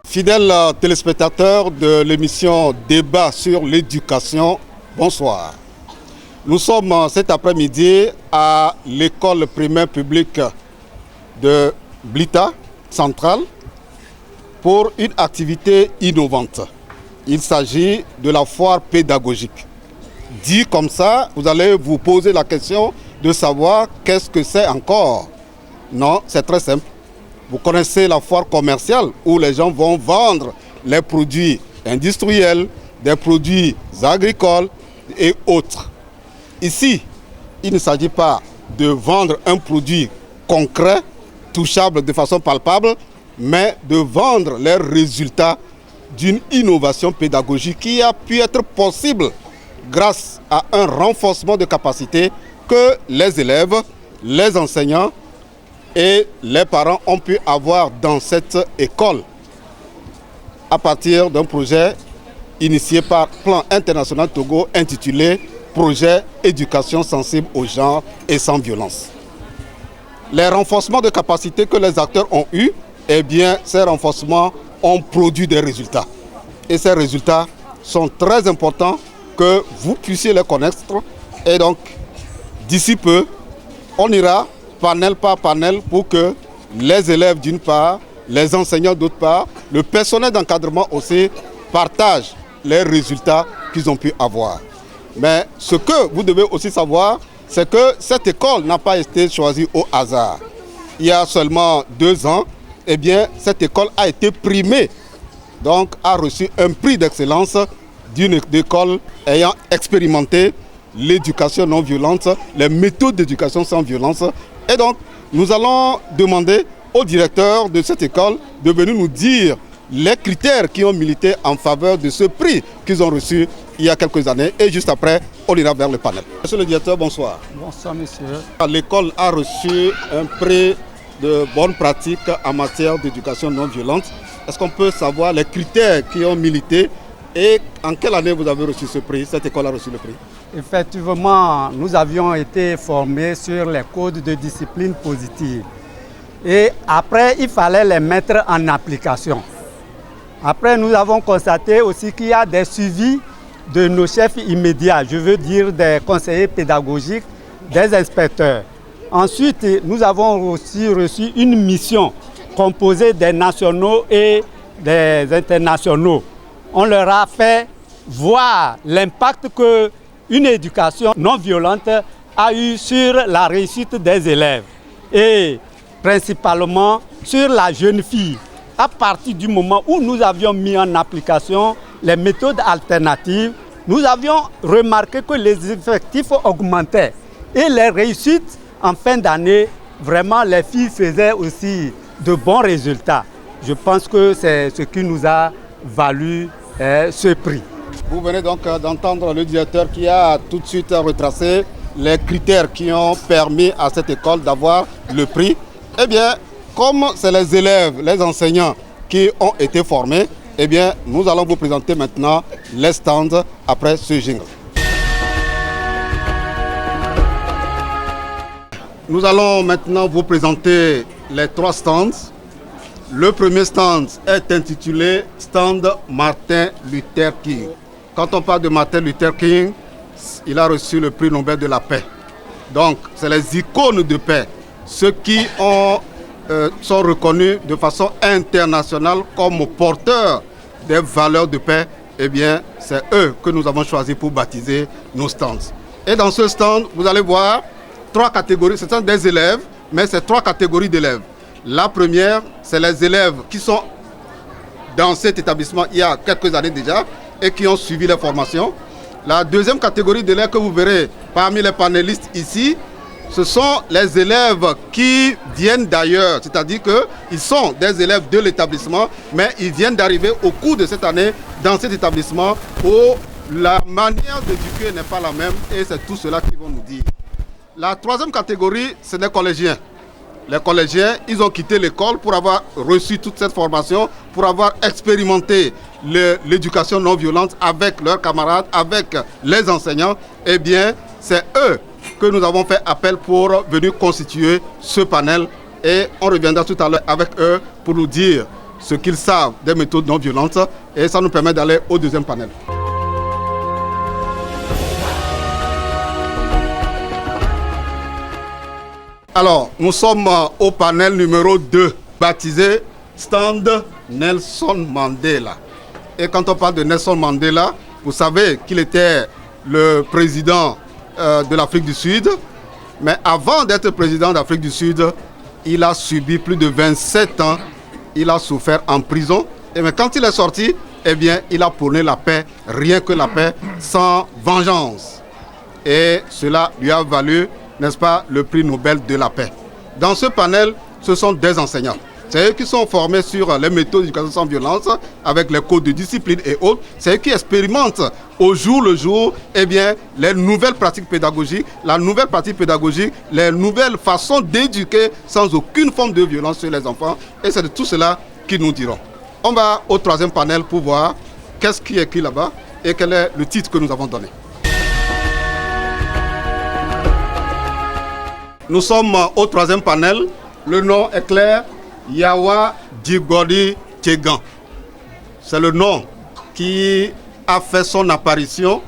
Fidèles téléspectateurs de l'émission Débat sur l'éducation, bonsoir. Nous sommes cet après-midi à l'école primaire publique de Blita Centrale pour une activité innovante. Il s'agit de la foire pédagogique. Dit comme ça, vous allez vous poser la question de savoir qu'est-ce que c'est encore. Non, c'est très simple. Vous connaissez la foire commerciale où les gens vont vendre les produits industriels, des produits agricoles et autres. Ici, il ne s'agit pas de vendre un produit concret, touchable de façon palpable, mais de vendre les résultats d'une innovation pédagogique qui a pu être possible grâce à un renforcement de capacité que les élèves, les enseignants et les parents ont pu avoir dans cette école à partir d'un projet initié par Plan International Togo intitulé Projet Éducation sensible au genre et sans violence. Les renforcements de capacité que les acteurs ont eus, eh bien, ces renforcements ont produit des résultats. Et ces résultats sont très importants que vous puissiez les connaître. Et donc, d'ici peu, on ira panel par panel pour que les élèves d'une part, les enseignants d'autre part, le personnel d'encadrement aussi partagent les résultats qu'ils ont pu avoir. Mais ce que vous devez aussi savoir, c'est que cette école n'a pas été choisie au hasard. Il y a seulement 2 ans, eh bien, cette école a été primée, donc a reçu un prix d'excellence d'une école ayant expérimenté l'éducation non violente, les méthodes d'éducation sans violence. Et donc, nous allons demander au directeur de cette école de venir nous dire les critères qui ont milité en faveur de ce prix qu'ils ont reçu il y a quelques années. Et juste après, on ira vers le panel. Monsieur le directeur, bonsoir. Bonsoir, monsieur. L'école a reçu un prix de bonne pratique en matière d'éducation non violente. Est-ce qu'on peut savoir les critères qui ont milité et en quelle année vous avez reçu ce prix? Cette école a reçu le prix. Effectivement, nous avions été formés sur les codes de discipline positive. Et après, il fallait les mettre en application. Après, nous avons constaté aussi qu'il y a des suivis de nos chefs immédiats, je veux dire des conseillers pédagogiques, des inspecteurs. Ensuite, nous avons aussi reçu une mission composée des nationaux et des internationaux. On leur a fait voir l'impact qu'une éducation non violente a eu sur la réussite des élèves et principalement sur la jeune fille. À partir du moment où nous avions mis en application les méthodes alternatives, nous avions remarqué que les effectifs augmentaient et les réussites en fin d'année, vraiment les filles faisaient aussi de bons résultats. Je pense que c'est ce qui nous a valu ce prix. Vous venez donc d'entendre le directeur qui a tout de suite retracé les critères qui ont permis à cette école d'avoir le prix. Eh bien, comme c'est les élèves, les enseignants qui ont été formés, eh bien, nous allons vous présenter maintenant les stands après ce jingle. Nous allons maintenant vous présenter les 3 stands. Le premier stand est intitulé Stand Martin Luther King. Quand on parle de Martin Luther King, il a reçu le prix Nobel de la paix. Donc, c'est les icônes de paix, ceux qui sont reconnus de façon internationale comme porteurs des valeurs de paix. Eh bien, c'est eux que nous avons choisi pour baptiser nos stands. Et dans ce stand, vous allez voir 3 catégories. Ce sont des élèves, mais c'est 3 catégories d'élèves. La première, c'est les élèves qui sont dans cet établissement il y a quelques années déjà et qui ont suivi les formations. La deuxième catégorie d'élèves que vous verrez parmi les panélistes ici, ce sont les élèves qui viennent d'ailleurs, c'est-à-dire qu'ils sont des élèves de l'établissement, mais ils viennent d'arriver au cours de cette année dans cet établissement où la manière d'éduquer n'est pas la même et c'est tout cela qu'ils vont nous dire. La troisième catégorie, c'est les collégiens. Les collégiens, ils ont quitté l'école pour avoir reçu toute cette formation, pour avoir expérimenté l'éducation non violente avec leurs camarades, avec les enseignants. Eh bien, c'est eux que nous avons fait appel pour venir constituer ce panel. Et on reviendra tout à l'heure avec eux pour nous dire ce qu'ils savent des méthodes non violentes et ça nous permet d'aller au deuxième panel. Alors, nous sommes au panel numéro 2, baptisé Stand Nelson Mandela. Et quand on parle de Nelson Mandela, vous savez qu'il était le président de l'Afrique du Sud. Mais avant d'être président d'Afrique du Sud, il a subi plus de 27 ans. Il a souffert en prison. Et mais quand il est sorti, eh bien, il a prôné la paix, rien que la paix, sans vengeance. Et cela lui a valu, n'est-ce pas, le prix Nobel de la paix. Dans ce panel, ce sont des enseignants. C'est eux qui sont formés sur les méthodes d'éducation sans violence, avec les codes de discipline et autres. C'est eux qui expérimentent au jour le jour, eh bien, les nouvelles pratiques pédagogiques, la nouvelle pratique pédagogique, les nouvelles façons d'éduquer sans aucune forme de violence sur les enfants. Et c'est de tout cela qu'ils nous diront. On va au troisième panel pour voir qu'est-ce qui est écrit là-bas et quel est le titre que nous avons donné. Nous sommes au troisième panel. Le nom est clair. Yawa Djigodi Tchegan. C'est le nom qui a fait son apparition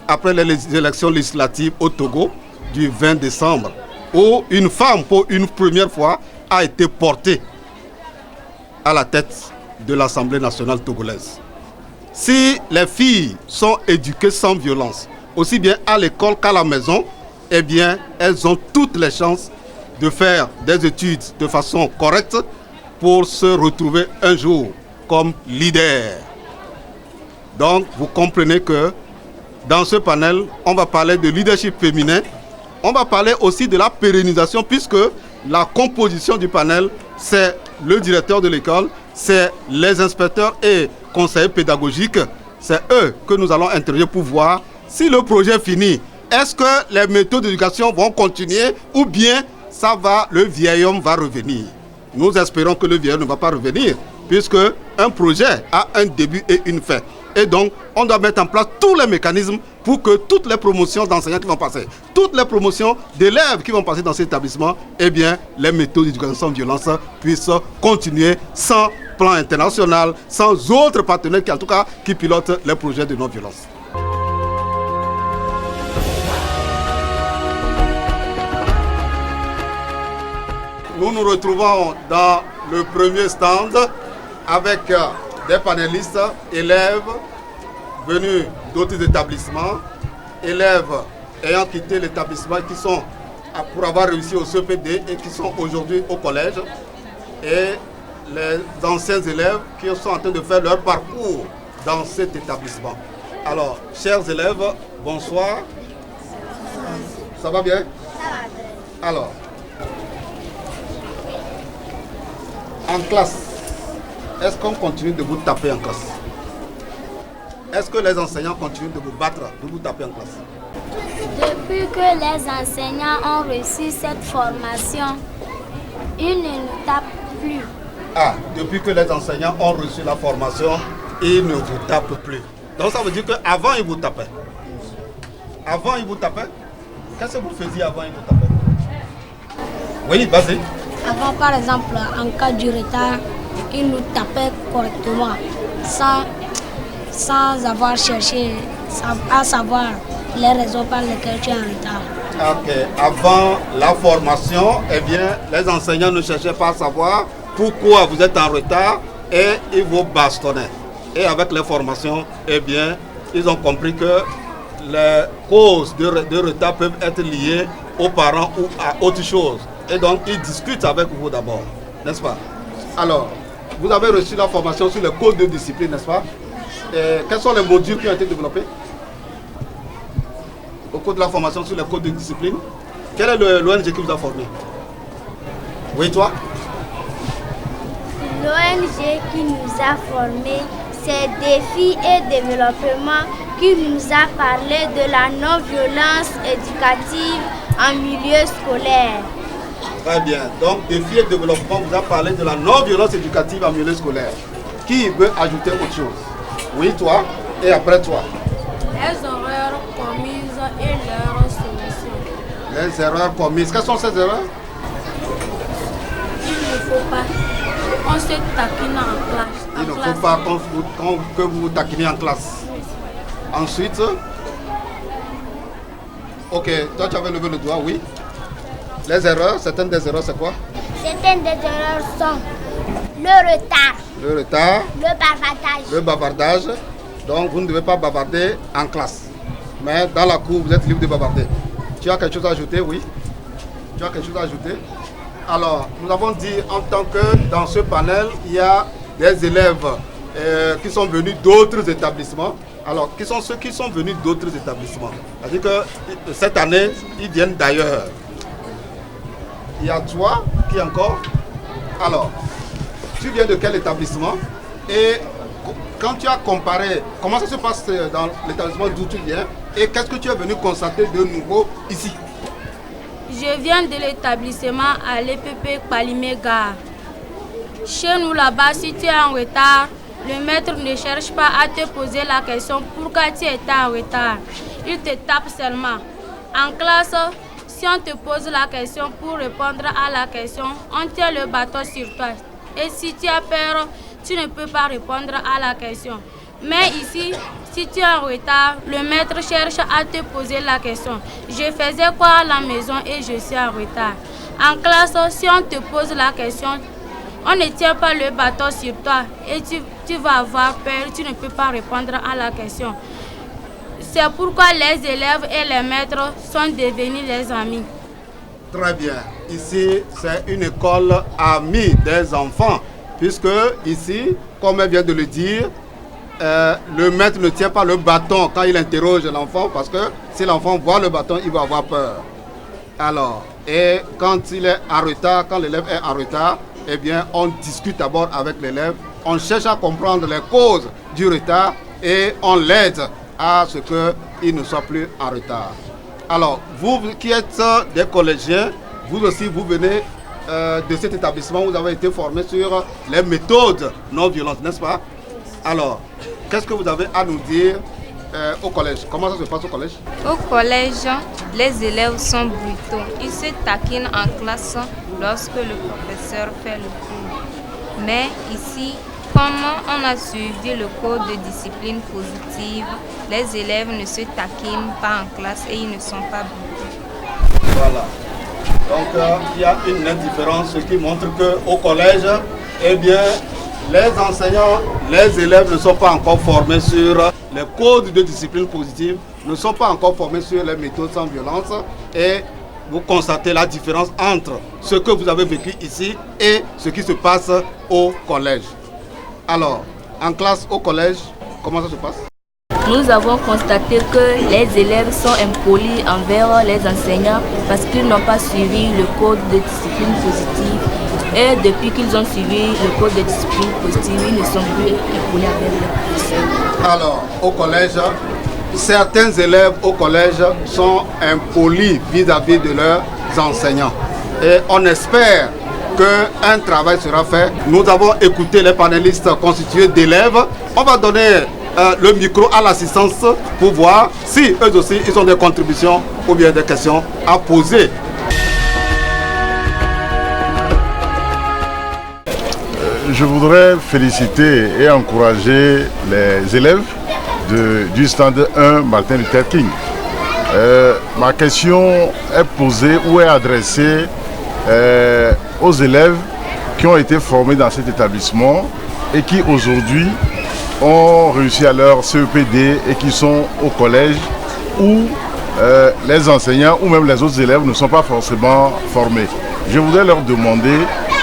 après les élections législatives au Togo du 20 décembre, où une femme, pour une première fois, a été portée à la tête de l'Assemblée nationale togolaise. Si les filles sont éduquées sans violence, aussi bien à l'école qu'à la maison, eh bien, elles ont toutes les chances de faire des études de façon correcte pour se retrouver un jour comme leader. Donc, vous comprenez que dans ce panel, on va parler de leadership féminin. On va parler aussi de la pérennisation puisque la composition du panel, c'est le directeur de l'école, c'est les inspecteurs et conseillers pédagogiques. C'est eux que nous allons interroger pour voir si le projet finit. Est-ce que les méthodes d'éducation vont continuer ou bien ça va, le vieil homme va revenir. Nous espérons que le vieil homme ne va pas revenir, puisque un projet a un début et une fin. Et donc, on doit mettre en place tous les mécanismes pour que toutes les promotions d'enseignants qui vont passer, toutes les promotions d'élèves qui vont passer dans cet établissement, eh bien, les méthodes d'éducation sans violence puissent continuer sans plan international, sans autres partenaires qui, en tout cas, qui pilotent les projets de non-violence. Nous nous retrouvons dans le premier stand avec des panélistes, élèves venus d'autres établissements, élèves ayant quitté l'établissement qui sont pour avoir réussi au CPD et qui sont aujourd'hui au collège, et les anciens élèves qui sont en train de faire leur parcours dans cet établissement. Alors, chers élèves, bonsoir. Ça va bien? Ça va bien. Alors, en classe, est-ce qu'on continue de vous taper en classe? Est-ce que les enseignants continuent de vous battre, de vous taper en classe? Depuis que les enseignants ont reçu cette formation, ils ne nous tapent plus. Ah, depuis que les enseignants ont reçu la formation, ils ne vous tapent plus. Donc ça veut dire qu'avant, ils vous tapaient. Avant, ils vous tapaient? Qu'est-ce que vous faisiez avant, ils vous tapaient? Oui, vas-y. Avant, par exemple, en cas de retard, ils nous tapaient correctement, sans avoir cherché à savoir les raisons par lesquelles tu es en retard. Ok. Avant la formation, eh bien, les enseignants ne cherchaient pas à savoir pourquoi vous êtes en retard et ils vous bastonnaient. Et avec les formations, eh bien, ils ont compris que les causes de retard peuvent être liées aux parents ou à autre chose. Et donc, ils discutent avec vous d'abord, n'est-ce pas? Alors, vous avez reçu la formation sur le code de discipline, n'est-ce pas? Et quels sont les modules qui ont été développés au cours de la formation sur le code de discipline? Quel est l'ONG qui vous a formé? Oui, toi? L'ONG qui nous a formés, c'est Défi et Développement qui nous a parlé de la non-violence éducative en milieu scolaire. Très bien. Donc, Défi et Développement vous a parlé de la non-violence éducative en milieu scolaire. Qui veut ajouter autre chose? Oui, toi. Et après toi. Les erreurs commises et leurs solutions. Les erreurs commises. Quelles sont ces erreurs? Il ne faut pas On se taquine en classe. Il ne faut pas que vous vous taquiniez en classe. Ensuite, ok, toi tu avais levé le doigt, oui. Les erreurs, certaines des erreurs, c'est quoi? Certaines des erreurs sont le retard, le bavardage. Donc vous ne devez pas bavarder en classe. Mais dans la cour, vous êtes libre de bavarder. Tu as quelque chose à ajouter, oui? Tu as quelque chose à ajouter? Alors, nous avons dit en tant que dans ce panel, il y a des élèves qui sont venus d'autres établissements. Alors, qui sont ceux qui sont venus d'autres établissements? C'est-à-dire que cette année, ils viennent d'ailleurs. Il y a toi qui encore. Alors, tu viens de quel établissement? Et quand tu as comparé, comment ça se passe dans l'établissement d'où tu viens? Et qu'est-ce que tu es venu constater de nouveau ici? Je viens de l'établissement à l'EPP Palimé-Gare. Chez nous là-bas, si tu es en retard, le maître ne cherche pas à te poser la question pourquoi tu étais en retard. Il te tape seulement. En classe, si on te pose la question pour répondre à la question, on tient le bâton sur toi. Et si tu as peur, tu ne peux pas répondre à la question. Mais ici, si tu es en retard, le maître cherche à te poser la question. Je faisais quoi à la maison et je suis en retard. En classe, si on te pose la question, on ne tient pas le bâton sur toi et tu vas avoir peur, tu ne peux pas répondre à la question. C'est pourquoi les élèves et les maîtres sont devenus les amis. Très bien. Ici, c'est une école amie des enfants, puisque ici, comme elle vient de le dire, le maître ne tient pas le bâton quand il interroge l'enfant, parce que si l'enfant voit le bâton, il va avoir peur. Alors, et quand il est en retard, quand l'élève est en retard, eh bien, on discute d'abord avec l'élève, on cherche à comprendre les causes du retard et on l'aide à ce qu'il ne soit plus en retard. Alors, vous qui êtes des collégiens, vous aussi, vous venez de cet établissement, vous avez été formés sur les méthodes non violentes, n'est-ce pas? Alors, qu'est-ce que vous avez à nous dire au collège? Comment ça se passe au collège? Au collège, les élèves sont brutaux. Ils se taquinent en classe lorsque le professeur fait le cours. Mais ici, comme on a suivi le code de discipline positive, les élèves ne se taquinent pas en classe et ils ne sont pas brutaux. Voilà. Donc, il y a une nette différence, ce qui montre qu'au collège, eh bien, les enseignants, les élèves ne sont pas encore formés sur les codes de discipline positive, ne sont pas encore formés sur les méthodes sans violence et vous constatez la différence entre ce que vous avez vécu ici et ce qui se passe au collège. Alors, en classe au collège, comment ça se passe? Nous avons constaté que les élèves sont impolis envers les enseignants parce qu'ils n'ont pas suivi le code de discipline positive. Et depuis qu'ils ont suivi le code de discipline positive, ils ne sont plus impolis avec les professeurs. Alors, au collège, certains élèves au collège sont impolis vis-à-vis de leurs enseignants. Et on espère qu'un travail sera fait. Nous avons écouté les panélistes constitués d'élèves. On va donner le micro à l'assistance pour voir si eux aussi ils ont des contributions ou bien des questions à poser. Je voudrais féliciter et encourager les élèves du stand 1 Martin Luther King. Ma question est posée ou est adressée aux élèves qui ont été formés dans cet établissement et qui aujourd'hui ont réussi à leur CEPD et qui sont au collège où les enseignants ou même les autres élèves ne sont pas forcément formés. Je voudrais leur demander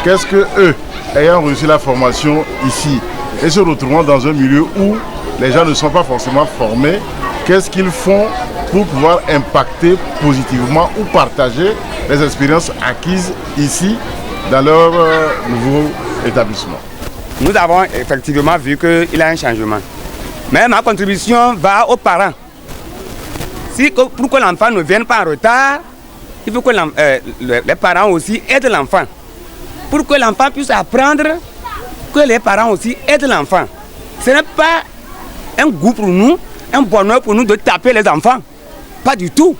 qu'est-ce que eux, ayant réussi la formation ici et se retrouvant dans un milieu où les gens ne sont pas forcément formés, qu'est-ce qu'ils font pour pouvoir impacter positivement ou partager les expériences acquises ici dans leur nouveau établissement. Nous avons effectivement vu qu'il y a un changement. Mais ma contribution va aux parents. Pour que l'enfant ne vienne pas en retard, il faut que les parents aussi aident l'enfant. Pour que l'enfant puisse apprendre, que les parents aussi aident l'enfant. Ce n'est pas un goût pour nous, un bonheur pour nous de taper les enfants. Pas du tout.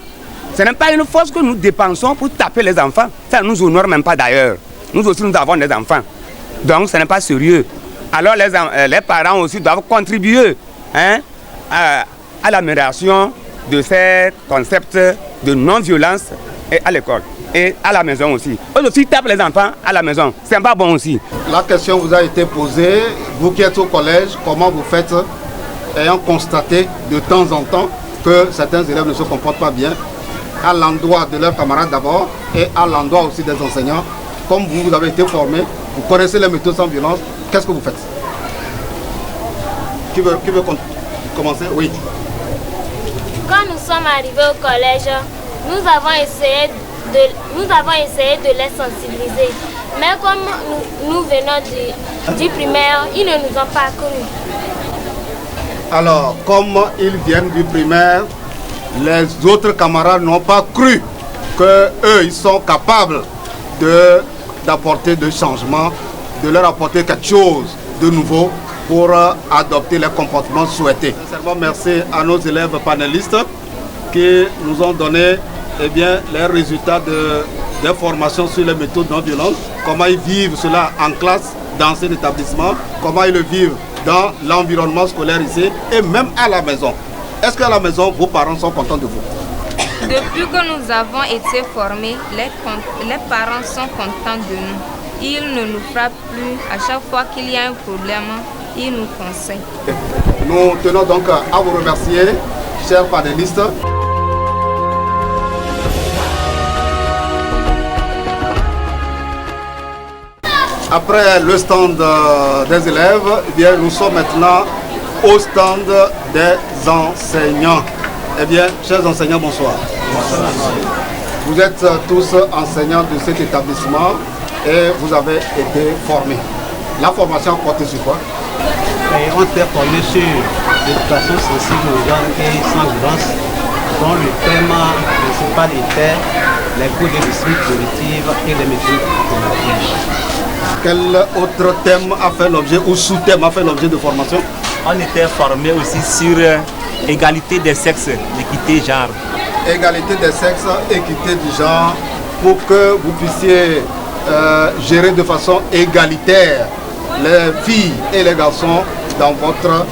Ce n'est pas une force que nous dépensons pour taper les enfants. Ça ne nous honore même pas d'ailleurs. Nous aussi, nous avons des enfants. Donc ce n'est pas sérieux. Alors les parents aussi doivent contribuer à l'amélioration de ces concepts de non-violence à l'école et à la maison aussi. Eux aussi tapent les enfants à la maison, c'est pas bon aussi. La question vous a été posée, vous qui êtes au collège, comment vous faites, ayant constaté de temps en temps que certains élèves ne se comportent pas bien, à l'endroit de leurs camarades d'abord et à l'endroit aussi des enseignants. Comme vous avez été formés, vous connaissez les méthodes sans violence, qu'est-ce que vous faites? Qui veut commencer? Oui. Quand nous sommes arrivés au collège, nous avons essayé de les sensibiliser. Mais comme nous venons du primaire, ils ne nous ont pas cru. Alors, comme ils viennent du primaire, les autres camarades n'ont pas cru qu'eux, ils sont capables d'apporter des changements, de leur apporter quelque chose de nouveau pour adopter les comportements souhaités. Sincèrement, merci à nos élèves panélistes qui nous ont donné les résultats des formations sur les méthodes non violentes, comment ils vivent cela en classe dans cet établissement, comment ils le vivent dans l'environnement scolaire ici et même à la maison. Est-ce qu'à la maison, vos parents sont contents de vous? Depuis que nous avons été formés, les parents sont contents de nous. Ils ne nous frappent plus. À chaque fois qu'il y a un problème, ils nous conseillent. Nous tenons donc à vous remercier, chers panélistes. Après le stand des élèves, nous sommes maintenant au stand des enseignants. Chers enseignants, bonsoir. Bonsoir. Vous êtes tous enseignants de cet établissement et vous avez été formés. La formation a porté sur quoi? On s'est formé sur l'éducation sensible aux jeunes et sans violence, dont le thème principal était les cours de discipline positive et les méthodes alternatives. Quel autre thème a fait l'objet ou sous-thème a fait l'objet de formation? On était formé aussi sur égalité des sexes, équité genre. Égalité des sexes, équité du genre, pour que vous puissiez gérer de façon égalitaire les filles et les garçons dans votre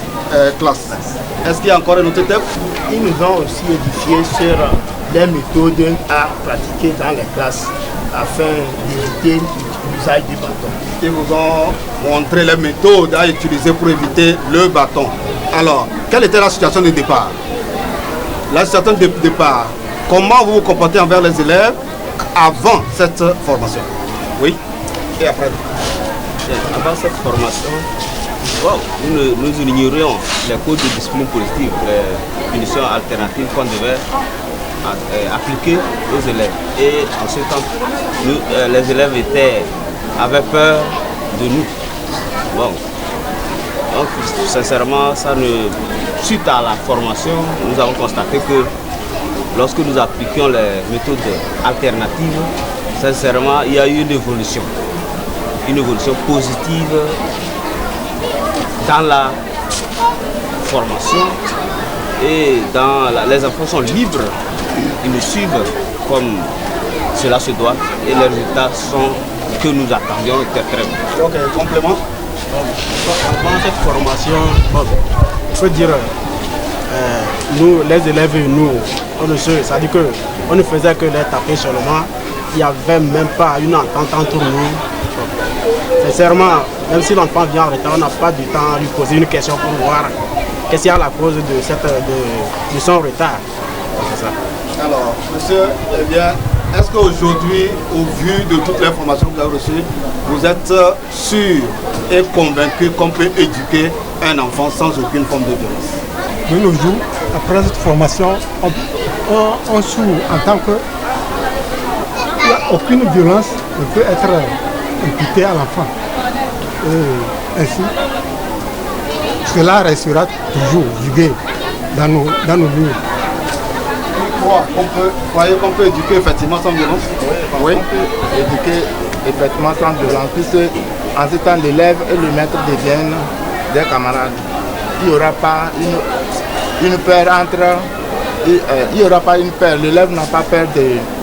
classe. Est-ce qu'il y a encore un autre thème? Ils nous ont aussi édifié sur les méthodes à pratiquer dans les classes afin d'éviter l'usage du bâton. Ils vous ont montré les méthodes à utiliser pour éviter le bâton. Alors, quelle était la situation de départ? La situation de départ, comment vous vous comportez envers les élèves avant cette formation? Oui. Et après? Avant cette formation, nous ignorions les codes de discipline positive, les punitions alternatives qu'on devait appliquer aux élèves. Et en ce temps, les élèves avaient peur de nous. Bon. Donc, sincèrement, suite à la formation, nous avons constaté que lorsque nous appliquions les méthodes alternatives, sincèrement, il y a eu une évolution positive dans la formation et les enfants sont libres, ils nous suivent comme cela se doit et les résultats sont que nous attendions étaient très bons. Ok, complément. Avant cette formation, il faut dire, nous, les élèves, nous, c'est-à-dire qu'on ne faisait que les taper seulement, il n'y avait même pas une entente entre nous. Sincèrement, même si l'enfant vient en retard, on n'a pas du temps à lui poser une question pour voir qu'est-ce qu'il y a à la cause de son retard. C'est ça. Alors, monsieur, est-ce qu'aujourd'hui, au vu de toutes les formations que vous avez reçues, vous êtes sûr et convaincu qu'on peut éduquer un enfant sans aucune forme de violence? De nos jours, après cette formation, on sait en tant que il n'y a aucune violence ne peut être imputée à l'enfant. Ainsi, cela restera toujours jugué dans nos lieux. Croyez qu'on peut éduquer effectivement sans violence? Oui, on peut éduquer effectivement sans violence, puisque en ce temps l'élève et le maître deviennent des camarades. Il n'y aura pas une peur entre... Il n'y aura pas une peur. L'élève n'a pas peur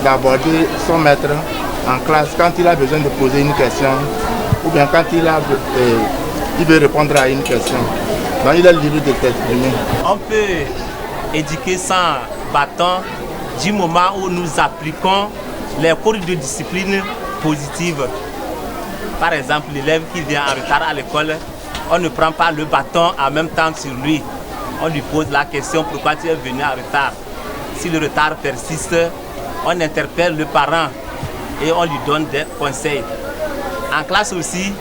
d'aborder son maître en classe quand il a besoin de poser une question. ou bien quand il veut répondre à une question. Donc il est libre de t'exprimer. On peut éduquer sans bâton du moment où nous appliquons les cours de discipline positive. Par exemple, l'élève qui vient en retard à l'école, on ne prend pas le bâton en même temps sur lui. On lui pose la question pourquoi tu es venu en retard. Si le retard persiste, on interpelle le parent et on lui donne des conseils. En classe aussi,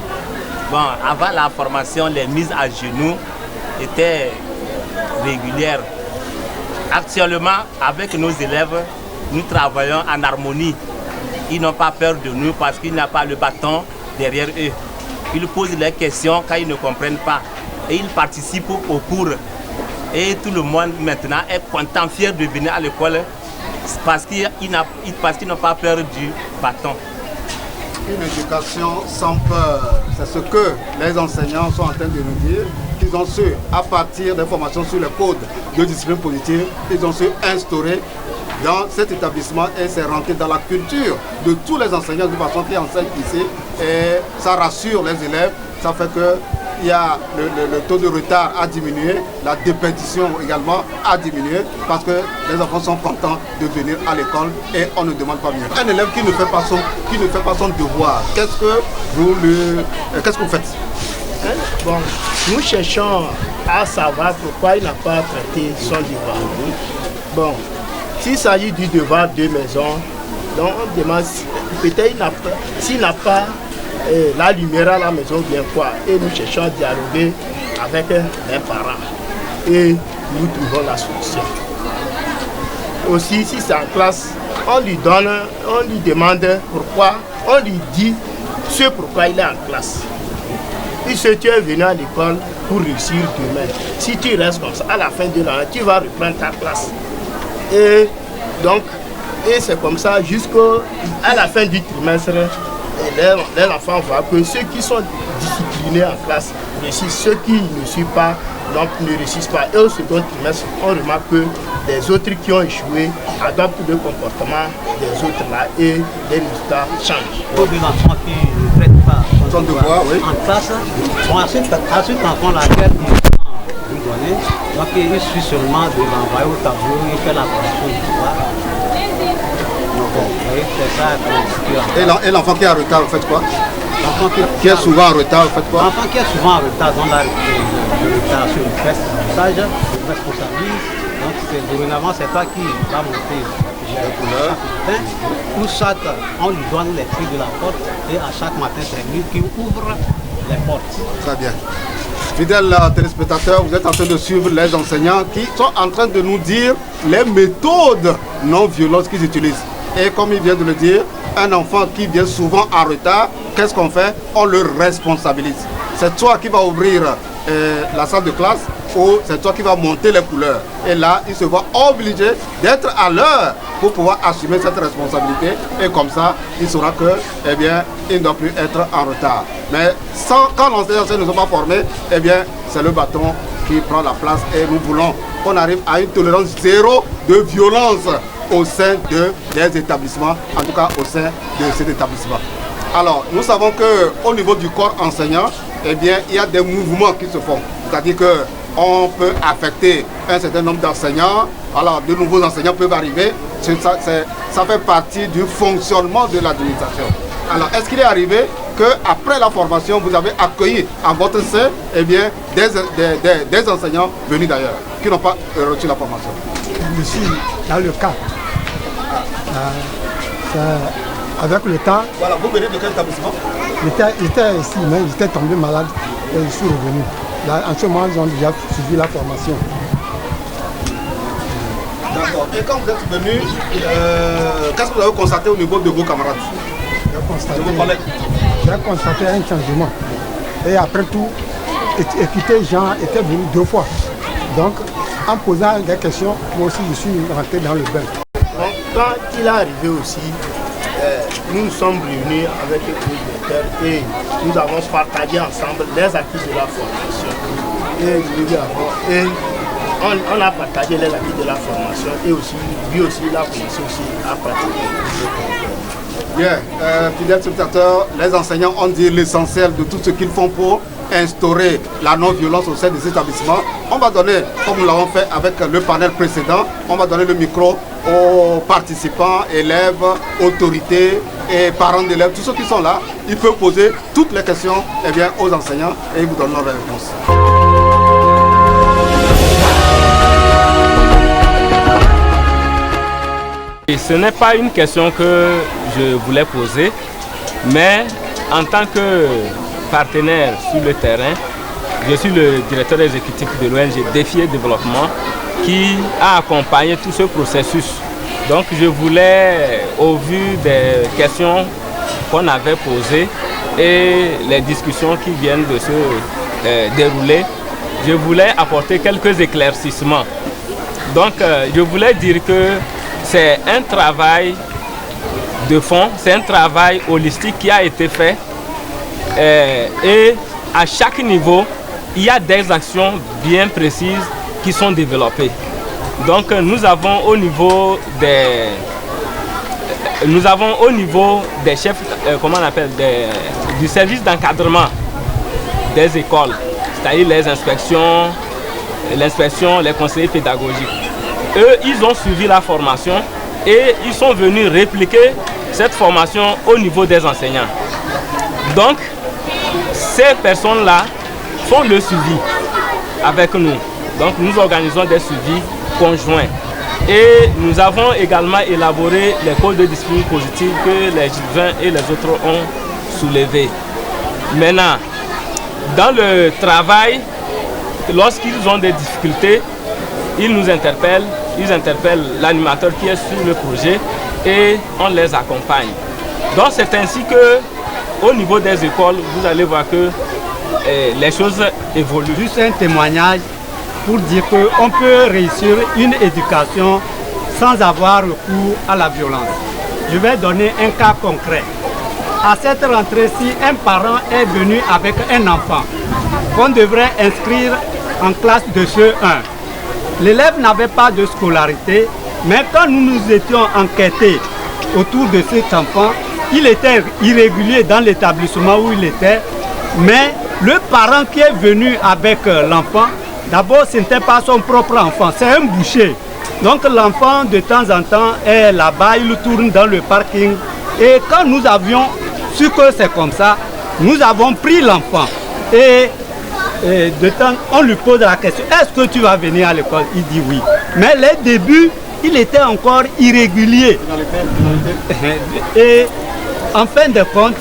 bon, avant la formation, les mises à genoux étaient régulières. Actuellement, avec nos élèves, nous travaillons en harmonie. Ils n'ont pas peur de nous parce qu'il n'y a pas le bâton derrière eux. Ils posent les questions quand ils ne comprennent pas. Et ils participent au cours. Et tout le monde maintenant est content, fier de venir à l'école parce qu'ils n'ont pas peur du bâton. Une éducation sans peur, c'est ce que les enseignants sont en train de nous dire. Ils ont su, à partir des formations sur le code de discipline positive, ils ont su instaurer dans cet établissement et c'est rentré dans la culture de tous les enseignants de façon qui enseignent ici. Et ça rassure les élèves, ça fait que il y a le taux de retard a diminué, la dépétition également a diminué parce que les enfants sont contents de venir à l'école et on ne demande pas mieux. Un élève qui ne fait pas son devoir, qu'est-ce que vous faites? Bon, nous cherchons à savoir pourquoi il n'a pas traité son devoir. Bon, s'il s'agit du devoir de maison, donc on demande peut-être s'il n'a pas la lumière à la maison bien quoi. Et nous cherchons à dialoguer avec les parents. Et nous trouvons la solution. Aussi, si c'est en classe, on lui demande pourquoi, on lui dit ce pourquoi il est en classe. Puisque tu es venu à l'école pour réussir demain. Si tu restes comme ça, à la fin de l'année, tu vas reprendre ta classe. Et donc, c'est comme ça jusqu'à la fin du trimestre. Les enfants voient que ceux qui sont disciplinés en classe réussissent, ceux qui ne suivent pas donc ne réussissent pas. Et au second trimestre, on remarque que les autres qui ont échoué adoptent le comportement des autres là et les résultats changent. Pour des enfants qui ne traitent pas son devoir en classe, à cet enfant laquelle il lui donner, donc il suffit seulement de l'envoyer au tableau, il fait la correction du devoir. Et l'enfant qui est en retard, vous faites quoi? L'enfant qui est souvent en retard, vous faites quoi? L'enfant qui est souvent en retard, dans le retard sur le test, le responsabilise. Donc dorénavant, c'est toi qui vas monter les couleurs. Pour chaque, on lui donne les prix de la porte et à chaque matin, c'est lui qui ouvre les portes. Très bien. Fidèles téléspectateurs, vous êtes en train de suivre les enseignants qui sont en train de nous dire les méthodes non violentes qu'ils utilisent. Et comme il vient de le dire, un enfant qui vient souvent en retard, qu'est-ce qu'on fait? On le responsabilise. C'est toi qui vas ouvrir la salle de classe ou c'est toi qui vas monter les couleurs. Et là, il se voit obligé d'être à l'heure pour pouvoir assumer cette responsabilité. Et comme ça, il saura que, eh bien, il ne doit plus être en retard. Mais quand l'enseignant ne sont pas formés, eh bien, c'est le bâton qui prend la place. Et nous voulons qu'on arrive à une tolérance zéro de violence au sein des établissements, en tout cas au sein de cet établissement. Alors, nous savons qu'au niveau du corps enseignant, eh bien, il y a des mouvements qui se font. C'est-à-dire qu'on peut affecter un certain nombre d'enseignants, alors de nouveaux enseignants peuvent arriver. Ça fait partie du fonctionnement de l'administration. Alors, est-ce qu'il est arrivé qu'après la formation, vous avez accueilli à votre sein eh bien, des enseignants venus d'ailleurs, qui n'ont pas reçu la formation? Je suis dans le cas. Avec le temps. Voilà, vous venez de quel établissement? J'étais ici, mais j'étais tombé malade et je suis revenu. Là, en ce moment, ils ont déjà suivi la formation. D'accord. Et quand vous êtes venu, qu'est-ce que vous avez constaté au niveau de vos camarades? J'ai constaté un changement. Et après tout, écouter Jean était venu 2 fois. Donc, en posant des questions, moi aussi je suis rentré dans le bain. Donc, quand il est arrivé aussi, nous nous sommes réunis avec le directeur et nous avons partagé ensemble les acquis de la formation. Et on a partagé les acquis de la formation et aussi, lui aussi, la formation aussi a pratiqué. Bien, fidèles spectateurs, les enseignants ont dit l'essentiel de tout ce qu'ils font pour instaurer la non-violence au sein des établissements. On va donner, comme nous l'avons fait avec le panel précédent, on va donner le micro aux participants, élèves, autorités et parents d'élèves, tous ceux qui sont là. Ils peuvent poser toutes les questions aux enseignants et ils vous donneront les réponses. Et ce n'est pas une question que je voulais poser, mais en tant que partenaire sur le terrain, je suis le directeur exécutif de l'ONG Défi et Développement qui a accompagné tout ce processus. Donc je voulais, au vu des questions qu'on avait posées et les discussions qui viennent de se dérouler, je voulais apporter quelques éclaircissements. Donc je voulais dire que c'est un travail de fond, c'est un travail holistique qui a été fait et à chaque niveau, il y a des actions bien précises qui sont développées. Donc nous avons au niveau des chefs, comment on appelle, du service d'encadrement des écoles, c'est-à-dire les inspections, l'inspection, les conseillers pédagogiques. Eux, ils ont suivi la formation et ils sont venus répliquer cette formation au niveau des enseignants. Donc, ces personnes-là font le suivi avec nous. Donc, nous organisons des suivis conjoints. Et nous avons également élaboré les codes de discipline positive que les Gilvins et les autres ont soulevés. Maintenant, dans le travail, lorsqu'ils ont des difficultés, ils nous interpellent, ils interpellent l'animateur qui est sur le projet et on les accompagne. Donc c'est ainsi que au niveau des écoles, vous allez voir que les choses évoluent. Juste un témoignage pour dire qu'on peut réussir une éducation sans avoir recours à la violence. Je vais donner un cas concret. À cette rentrée, si un parent est venu avec un enfant qu'on devrait inscrire en classe de CE1, l'élève n'avait pas de scolarité, mais quand nous nous étions enquêtés autour de cet enfant, il était irrégulier dans l'établissement où il était, mais le parent qui est venu avec l'enfant, d'abord ce n'était pas son propre enfant, c'est un boucher. Donc l'enfant de temps en temps est là-bas, il tourne dans le parking. Et quand nous avions su que c'est comme ça, nous avons pris l'enfant. Et de temps, on lui pose la question, est-ce que tu vas venir à l'école? Il dit oui. Mais les débuts, il était encore irrégulier. Et en fin de compte,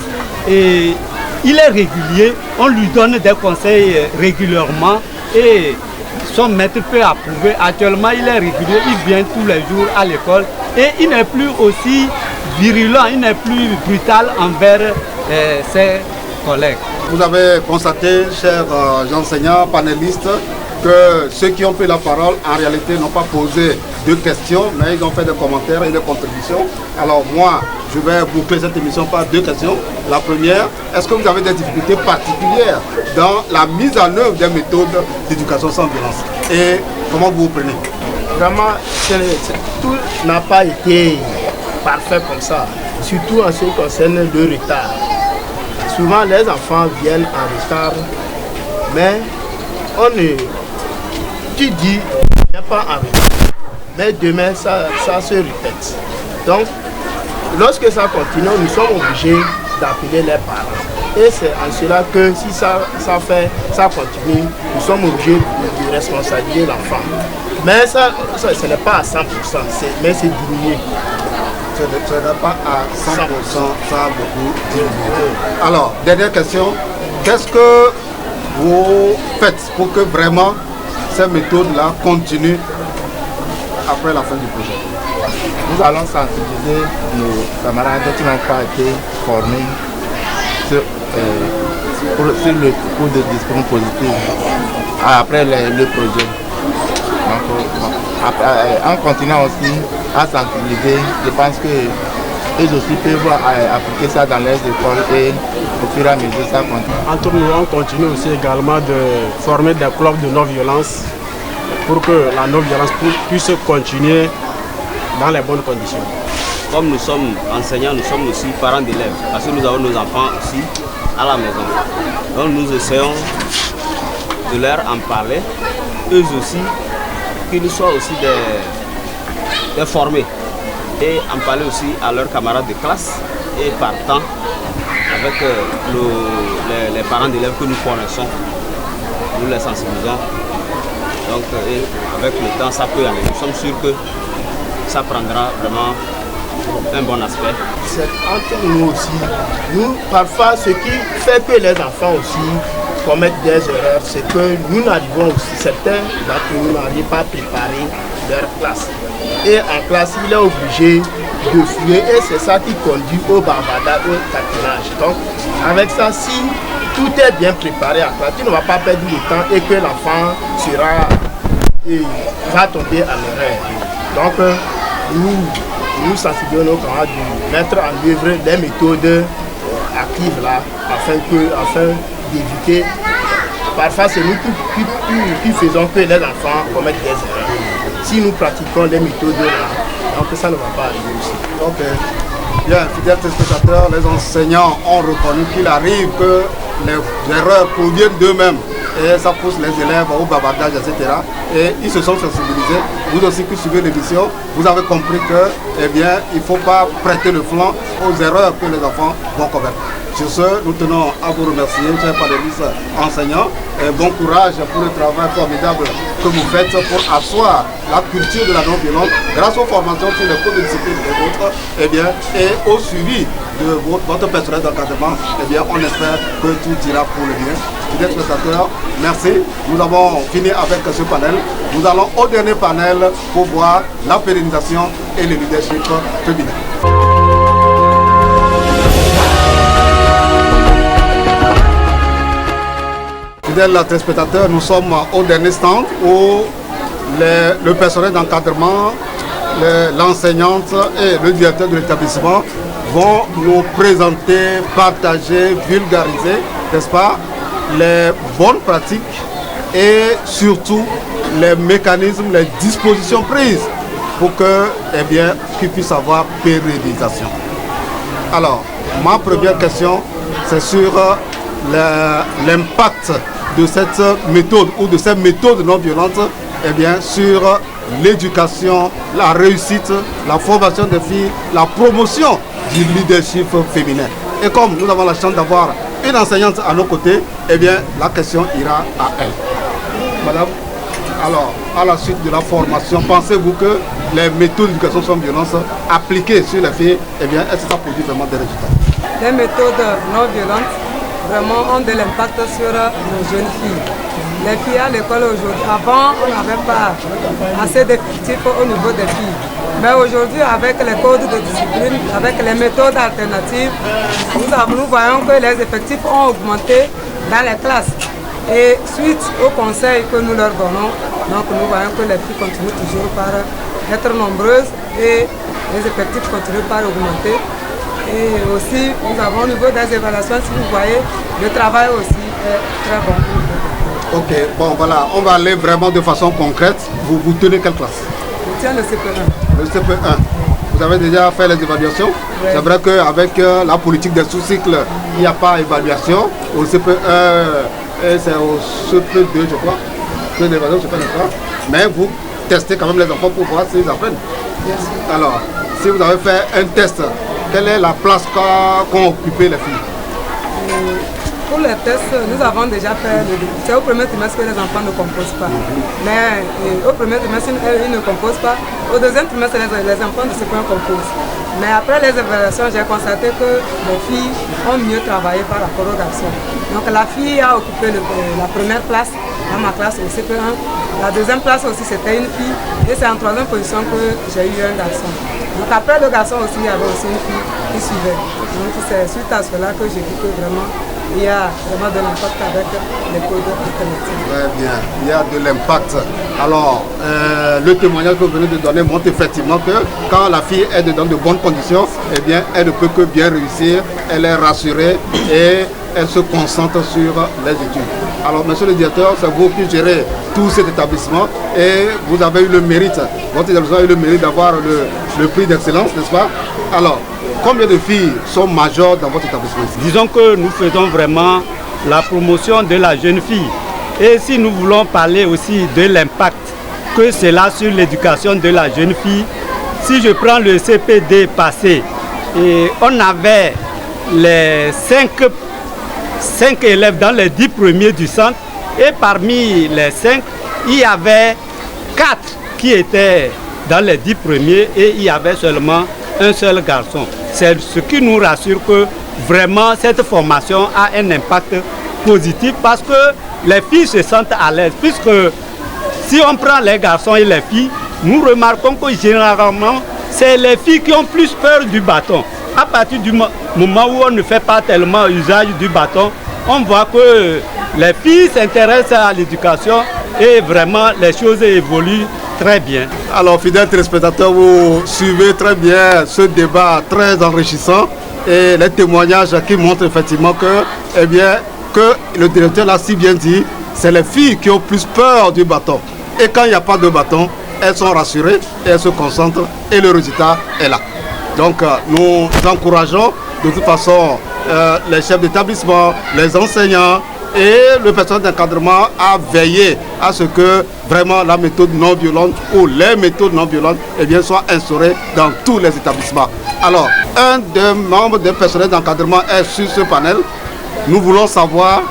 il est régulier, on lui donne des conseils régulièrement et son maître peut approuver. Actuellement, il est régulier, il vient tous les jours à l'école et il n'est plus aussi virulent, il n'est plus brutal envers ses collègues. Vous avez constaté, chers enseignants, panélistes, que ceux qui ont pris la parole, en réalité, n'ont pas posé de questions, mais ils ont fait des commentaires et des contributions. Alors moi, je vais boucler cette émission par deux questions. La première, est-ce que vous avez des difficultés particulières dans la mise en œuvre des méthodes d'éducation sans violence? Et comment vous vous prenez? Vraiment, tout n'a pas été parfait comme ça, surtout en ce qui concerne le retard. Souvent, les enfants viennent en retard, mais tu dis, il n'y a pas en retard, mais demain, ça se répète. Donc, lorsque ça continue, nous sommes obligés d'appeler les parents. Et c'est en cela que si ça continue, nous sommes obligés de responsabiliser l'enfant. Mais ça ce n'est pas à 100%, mais c'est diminué. Ce n'est pas à 100%, ça a beaucoup diminué. Alors, dernière question, qu'est-ce que vous faites pour que vraiment ces méthodes-là continuent après la fin du projet? Nous allons sensibiliser nos camarades qui n'ont pas été formés sur le cours de discipline positive après le projet. Donc, en continuant aussi à sensibiliser, je pense que eux aussi peuvent appliquer ça dans les écoles et au fur et à mesure ça continue. Entre nous, on continue aussi également de former des clubs de non-violence pour que la non-violence puisse continuer dans les bonnes conditions. comme nous sommes enseignants, nous sommes aussi parents d'élèves, parce que nous avons nos enfants aussi à la maison. Donc nous essayons de leur en parler, eux aussi, qu'ils soient aussi des formés, et en parler aussi à leurs camarades de classe, et partant avec les parents d'élèves que nous connaissons, nous les sensibilisons. Donc avec le temps, ça peut aller. Nous sommes sûrs que ça prendra vraiment un bon aspect. C'est entre nous aussi. Nous, parfois, ce qui fait que les enfants aussi commettent des erreurs, c'est que nous n'arrivons aussi, certains que nous n'arrivons pas à préparer leur classe. Et en classe, il est obligé de fuir et c'est ça qui conduit au bavardage, au taquinage. Donc, avec ça, si tout est bien préparé à classe, tu ne vas pas perdre du temps et que l'enfant va tomber en erreur. Donc, nous sensibilisons nos camarades de mettre en œuvre des méthodes actives là, afin d'éviter. Parfois, c'est nous qui faisons que les enfants commettent des erreurs. Si nous pratiquons les méthodes là, donc ça ne va pas arriver aussi. Donc, bien, fidèles téléspectateurs, les enseignants ont reconnu qu'il arrive que les erreurs proviennent d'eux-mêmes. Et ça pousse les élèves au bavardage, etc. Et ils se sont sensibilisés. Vous aussi qui suivez l'émission, vous avez compris que, eh bien, il ne faut pas prêter le flanc aux erreurs que les enfants vont commettre. Sur ce, nous tenons à vous remercier, chers panélistes enseignants. Et bon courage pour le travail formidable que vous faites pour asseoir la culture de la non-violence grâce aux formations sur les cours de discipline des autres, eh bien, et au suivi de votre personnel d'encadrement. Eh bien, on espère que tout ira pour le bien. Fidèles spectateurs, merci. Nous avons fini avec ce panel. Nous allons au dernier panel pour voir la pérennisation et le leadership féminin. Fidèles téléspectateurs, nous sommes au dernier stand où le personnel d'encadrement, l'enseignante et le directeur de l'établissement vont nous présenter, partager, vulgariser, n'est-ce pas, les bonnes pratiques et surtout les mécanismes, les dispositions prises pour que, eh bien, qu'ils puissent avoir pérennisation. Alors, ma première question, c'est sur l'impact de cette méthode ou de ces méthodes non violentes, eh bien, sur l'éducation, la réussite, la formation des filles, la promotion du leadership féminin. Et comme nous avons la chance d'avoir une enseignante à nos côtés, eh bien, la question ira à elle. Madame, alors, à la suite de la formation, pensez-vous que les méthodes d'éducation sans violence appliquées sur les filles, eh bien, est-ce que ça produit vraiment des résultats? Les méthodes non violentes vraiment ont de l'impact sur nos jeunes filles. Les filles à l'école aujourd'hui, avant on n'avait pas assez d'effectifs au niveau des filles. Mais aujourd'hui, avec les codes de discipline, avec les méthodes alternatives, nous voyons que les effectifs ont augmenté dans les classes. Et suite aux conseils que nous leur donnons, donc nous voyons que les filles continuent toujours par être nombreuses et les effectifs continuent par augmenter. Et aussi, nous avons au niveau des évaluations, si vous voyez, le travail aussi est très bon. Ok, bon voilà, on va aller vraiment de façon concrète. Vous tenez quelle classe? Je tiens le CP1. Le CP1. Vous avez déjà fait les évaluations? Oui. C'est vrai qu'avec la politique des sous-cycles, il n'y a pas d'évaluation. Au CP1, c'est au CP2, je crois. Que l'évaluation se fait, n'est-ce pas? Mais vous testez quand même les enfants pour voir s'ils apprennent. Yes. Alors, si vous avez fait un test, quelle est la place qu'ont occupé les filles? Pour les tests, nous avons déjà fait, c'est au premier trimestre que les enfants ne composent pas. Mais au premier trimestre, ils ne composent pas. Au deuxième trimestre, les enfants de ce point composent. Mais après les évaluations, j'ai constaté que les filles ont mieux travaillé par rapport aux garçons. Donc la fille a occupé la première place dans ma classe au CP1. La deuxième place aussi, c'était une fille. Et c'est en troisième position que j'ai eu un garçon. Donc après le garçon aussi, il y avait aussi une fille qui suivait. Donc c'est suite à cela que j'ai dit que vraiment, il y a vraiment de l'impact avec les codes alternatifs. Très bien, il y a de l'impact. Alors, le témoignage que vous venez de donner montre effectivement que quand la fille est dans de bonnes conditions, eh bien, elle ne peut que bien réussir, elle est rassurée et elle se concentre sur les études. Alors, monsieur le directeur, c'est vous qui gérez tout cet établissement et vous avez eu le mérite, votre établissement a eu le mérite d'avoir le prix d'excellence, n'est-ce pas? Alors, combien de filles sont majeures dans votre établissement? Disons que nous faisons vraiment la promotion de la jeune fille. Et si nous voulons parler aussi de l'impact que cela a sur l'éducation de la jeune fille, si je prends le CPD passé, et on avait les 5 élèves dans les 10 premiers du centre, et parmi les 5, il y avait 4 qui étaient dans les 10 premiers et il y avait seulement un seul garçon. C'est ce qui nous rassure que vraiment cette formation a un impact positif parce que les filles se sentent à l'aise. Puisque si on prend les garçons et les filles, nous remarquons que généralement, c'est les filles qui ont plus peur du bâton. À partir du moment où on ne fait pas tellement usage du bâton, on voit que les filles s'intéressent à l'éducation et vraiment les choses évoluent très bien. Alors, fidèles téléspectateurs, vous suivez très bien ce débat très enrichissant et les témoignages qui montrent effectivement que, eh bien, que le directeur l'a si bien dit, c'est les filles qui ont plus peur du bâton. Et quand il n'y a pas de bâton, elles sont rassurées, et elles se concentrent et le résultat est là. Donc nous encourageons de toute façon les chefs d'établissement, les enseignants et le personnel d'encadrement à veiller à ce que vraiment la méthode non violente ou les méthodes non violentes eh bien, soient instaurées dans tous les établissements. Alors, un des membres du personnel d'encadrement est sur ce panel. Nous voulons savoir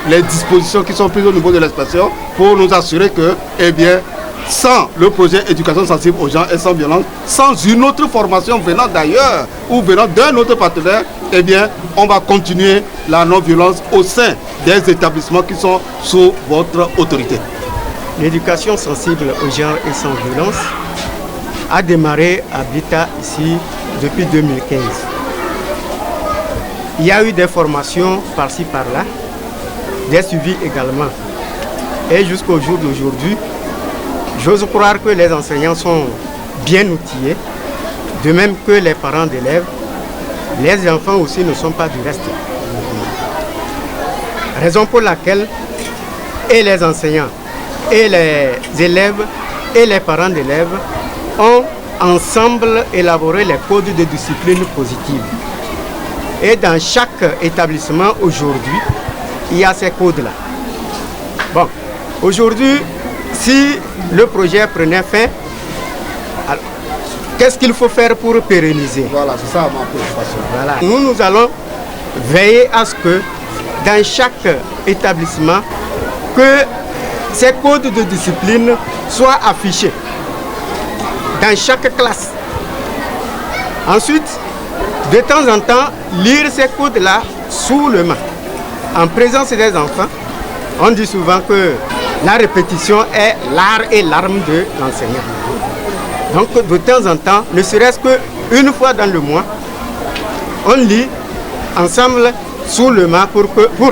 les dispositions qui sont prises au niveau de l'inspection pour nous assurer que, eh bien, sans le projet éducation sensible aux gens et sans violence, sans une autre formation venant d'ailleurs ou venant d'un autre partenaire, eh bien, on va continuer la non-violence au sein des établissements qui sont sous votre autorité. L'éducation sensible aux gens et sans violence a démarré à Bita ici depuis 2015. Il y a eu des formations par-ci par-là, des suivis également. Et jusqu'au jour d'aujourd'hui, j'ose croire que les enseignants sont bien outillés, de même que les parents d'élèves. Les enfants aussi ne sont pas du reste. Raison pour laquelle et les enseignants, et les élèves, et les parents d'élèves ont ensemble élaboré les codes de discipline positive. Et dans chaque établissement aujourd'hui, il y a ces codes-là. Bon, aujourd'hui, si le projet prenait fin, qu'est-ce qu'il faut faire pour pérenniser? Voilà, c'est ça ma préoccupation. Voilà. Nous allons veiller à ce que dans chaque établissement, que ces codes de discipline soient affichés dans chaque classe. Ensuite, de temps en temps, lire ces codes-là sous le main, en présence des enfants. On dit souvent que la répétition est l'art et l'arme de l'enseignant. Donc de temps en temps, ne serait-ce qu'une fois dans le mois, on lit ensemble sous le main pour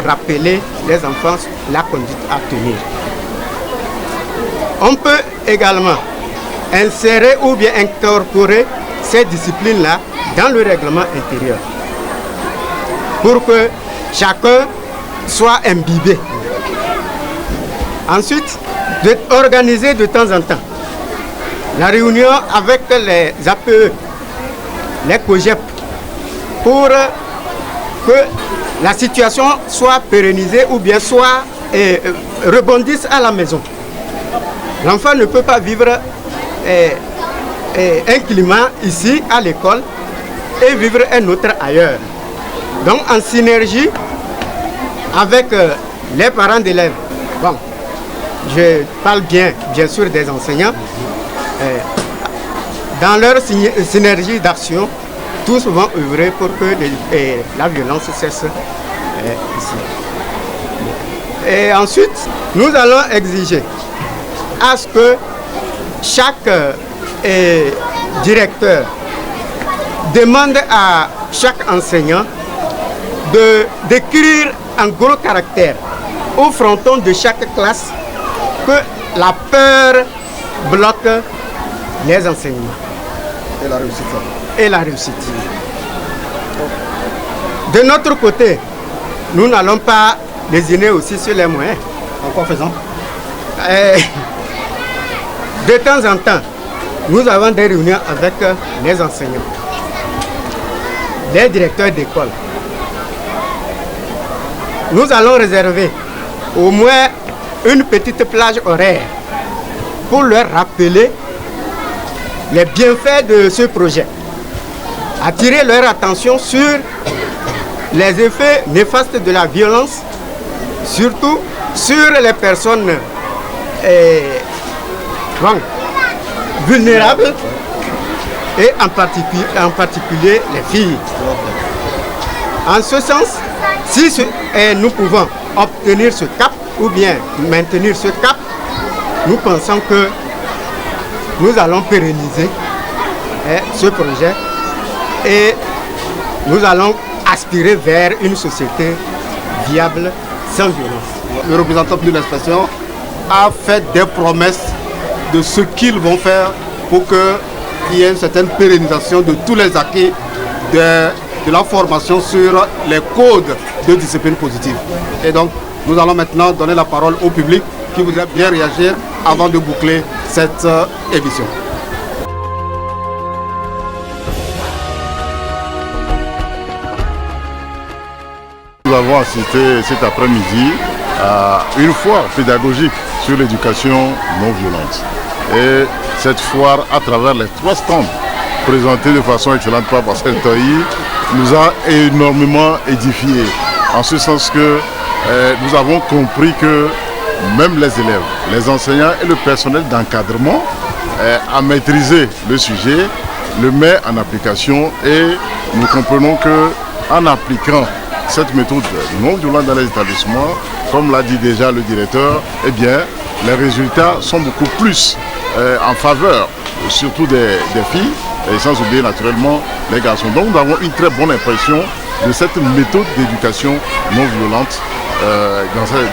rappeler les enfants la conduite à tenir. On peut également insérer ou bien incorporer ces disciplines-là dans le règlement intérieur pour que chacun soit imbibé. Ensuite, organiser de temps en temps la réunion avec les APE, les COGEP, pour que la situation soit pérennisée ou bien soit rebondisse à la maison. L'enfant ne peut pas vivre un climat ici à l'école et vivre un autre ailleurs. Donc en synergie avec les parents d'élèves. Bon, je parle bien sûr des enseignants. Dans leur synergie d'action, tous vont œuvrer pour que la violence cesse ici. Et ensuite, nous allons exiger à ce que chaque directeur demande à chaque enseignant d'écrire en gros caractères au fronton de chaque classe que la peur bloque les enseignements. Et la réussite. Et la réussite. De notre côté, nous n'allons pas lésiner aussi sur les moyens. En quoi faisant? De temps en temps, nous avons des réunions avec les enseignants, les directeurs d'école. Nous allons réserver au moins une petite plage horaire pour leur rappeler les bienfaits de ce projet. Attirer leur attention sur les effets néfastes de la violence, surtout sur les personnes vulnérables et en particulier les filles. En ce sens, si nous pouvons obtenir ce cap ou bien maintenir ce cap, nous pensons que nous allons pérenniser ce projet et nous allons aspirer vers une société viable sans violence. Le représentant de l'inspection a fait des promesses de ce qu'ils vont faire pour qu'il y ait une certaine pérennisation de tous les acquis de la formation sur les codes de discipline positive. Et donc, nous allons maintenant donner la parole au public qui voudrait bien réagir avant de boucler cette émission. Nous avons assisté cet après-midi à une foire pédagogique sur l'éducation non violente. Et cette foire, à travers les 3 stands présentés de façon excellente par Pascal Toyi, nous a énormément édifié. En ce sens que nous avons compris que même les élèves, les enseignants et le personnel d'encadrement a maîtrisé le sujet, le met en application et nous comprenons qu'en appliquant cette méthode non violente dans les établissements, comme l'a dit déjà le directeur, eh bien, les résultats sont beaucoup plus en faveur, surtout des filles, et sans oublier naturellement les garçons. Donc nous avons une très bonne impression de cette méthode d'éducation non violente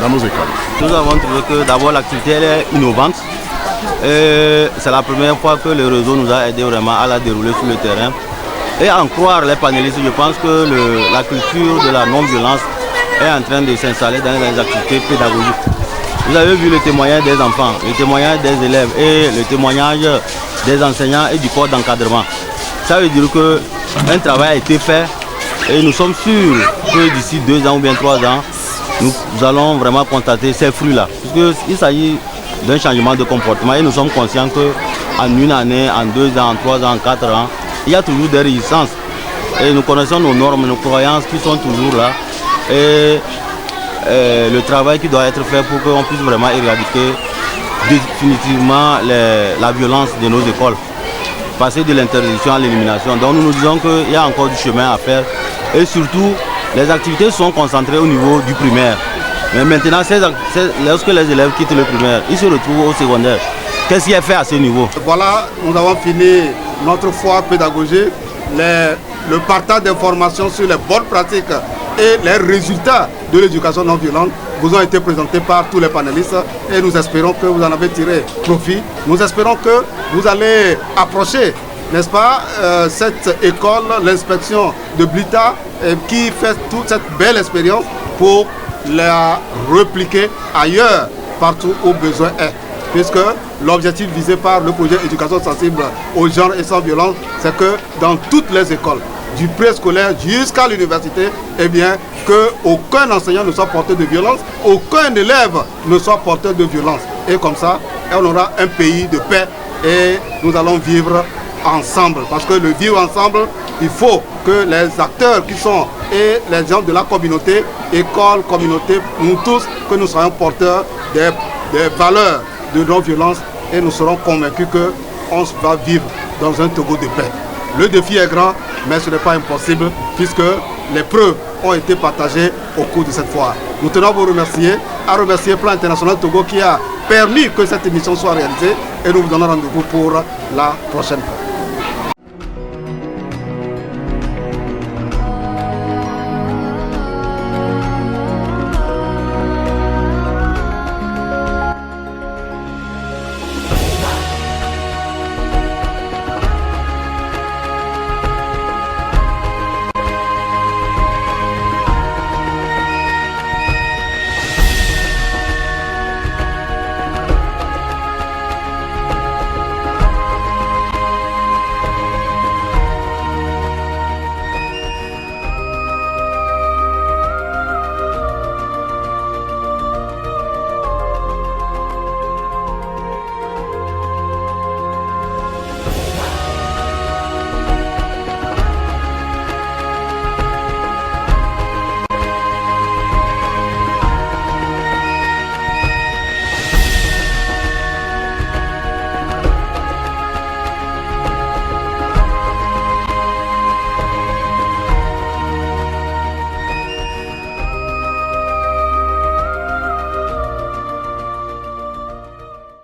dans nos écoles. Nous avons trouvé que d'abord l'activité est innovante. C'est la première fois que le réseau nous a aidé vraiment à la dérouler sur le terrain. Et en croire les panélistes, je pense que la culture de la non-violence est en train de s'installer dans les activités pédagogiques. Vous avez vu le témoignage des enfants, le témoignage des élèves et le témoignage des enseignants et du corps d'encadrement. Ça veut dire qu'un travail a été fait et nous sommes sûrs que d'ici 2 ans ou bien 3 ans, nous allons vraiment constater ces fruits-là. Puisqu'il s'agit d'un changement de comportement et nous sommes conscients qu'en une année, en 2 ans, en 3 ans, en 4 ans, il y a toujours des résistances. Et nous connaissons nos normes, nos croyances qui sont toujours là. Et le travail qui doit être fait pour qu'on puisse vraiment éradiquer définitivement la violence de nos écoles. Passer de l'interdiction à l'élimination. Donc nous nous disons qu'il y a encore du chemin à faire. Et surtout, les activités sont concentrées au niveau du primaire. Mais maintenant, lorsque les élèves quittent le primaire, ils se retrouvent au secondaire. Qu'est-ce qui est fait à ce niveau? Voilà, nous avons fini notre foire pédagogique. Le partage d'informations sur les bonnes pratiques et les résultats de l'éducation non violente vous ont été présentés par tous les panélistes et nous espérons que vous en avez tiré profit. Nous espérons que vous allez approcher, n'est-ce pas, cette école, l'inspection de Blita qui fait toute cette belle expérience pour la répliquer ailleurs, partout où besoin est. Puisque l'objectif visé par le projet éducation sensible au genre et sans violence, c'est que dans toutes les écoles, du préscolaire jusqu'à l'université, eh bien, qu'aucun enseignant ne soit porteur de violence, aucun élève ne soit porteur de violence. Et comme ça, on aura un pays de paix et nous allons vivre ensemble. Parce que le vivre ensemble, il faut que les acteurs qui sont et les gens de la communauté, école, communauté, nous tous, que nous soyons porteurs des valeurs de non-violence et nous serons convaincus qu'on va vivre dans un Togo de paix. Le défi est grand, mais ce n'est pas impossible puisque les preuves ont été partagées au cours de cette foire. Nous tenons à vous remercier, à remercier Plan International Togo qui a permis que cette émission soit réalisée et nous vous donnons rendez-vous pour la prochaine fois.